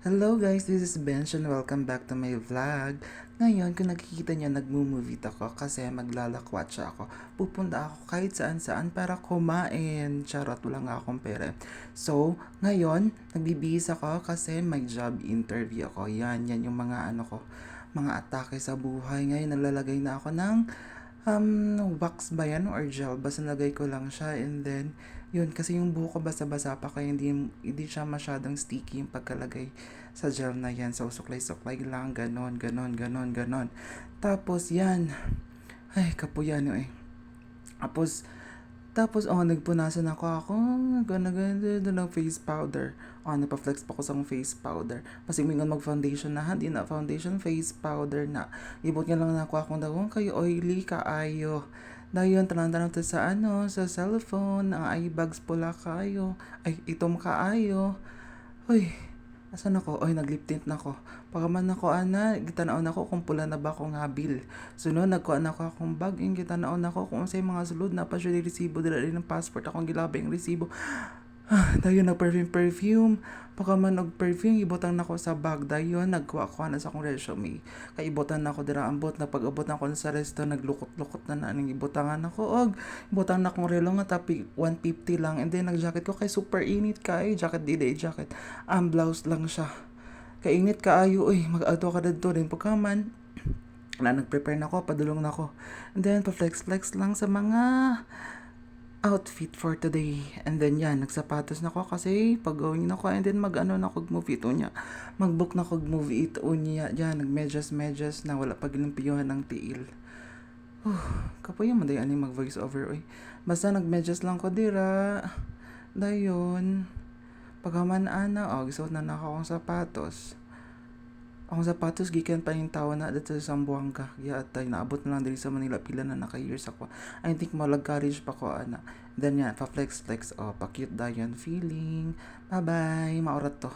Hello guys, this is Bench and welcome back to my vlog. Ngayon, kung nakikita nyo, nagmo-movie ako kasi maglalakwatsa ako. Pupunta ako kahit saan-saan para kumain. Charot, wala nga akong pera. So, ngayon, nagbibihis ako kasi may job interview ako. Yan yung mga mga atake sa buhay. Ngayon, nalalagay na ako ng wax ba yan or gel? Basta nalagay ko lang siya and then, yun, kasi yung buhok ko basa-basa pa kaya hindi siya masyadong sticky yung pagkalagay sa gel na yan. So, suklay-suklay lang, ganon, ganon, ganon, ganon. Tapos, yan. Ay, kapuyan eh. Tapos, nagpunasan ako gana ng face powder. Napa-flex pa ko sa face powder. Pasimingon mag-foundation na, hindi na foundation, face powder na. Ibot nga lang na akong dawang kayo, oily, kaayo. Dayon, tanan-tanan to sa cellphone, ang eye bags pula kayo. Ay, itom kaayo. Uy, asan ako? Oy, naglip tint na ko. Pagaman ako gitanaon ako kung pula na ba akong habil. Sunod, nagkuhan ako akong bag, yung gitanaon ako kung sa mga sulod na pa siya resibo, dala rin ng passport akong gilabay yung resibo. Dayon nag-perfume. Pagkaman og-perfume, ibutang nako sa bag. Dayon nagkuha na sa akong resume. Kay ibutan nako dira ambot na pag-abot nako sa resto naglukot-lukot na ning ibutangan nako og ibutang na akong relo nga tapi 150 lang and then nag-jacket ko kay super init kay jacket dili jacket. Ang blouse lang siya. Kay init kaayo oy mag-auto ka didto din pagkaman nagprepare na ako, padulong na ako. And then, pa-flex-flex lang sa mga outfit for today. And then yan, nagsapatos na ko kasi pag-going na ko and then mag-ano na kog movie ito niya. Mag-book na kog movie ito niya. Yan, nag-medyas-medyas na wala pa ginampiyuhan ng tiil. Kapoy man dayon ani mag-voice over oy. Basta nag-medyas lang ko dira. Dayon, paghaman ana, gisuot na nako akong sapatos. Akong sapatos gikan pa yung tawa na dito sa Zamboanga. Atay naabot na lang diri sa Manila pila na naka-years ako. I think malag courage pa ko ana. Then yan, pa-flex flex pa cute dayon feeling. Bye-bye, maorat to.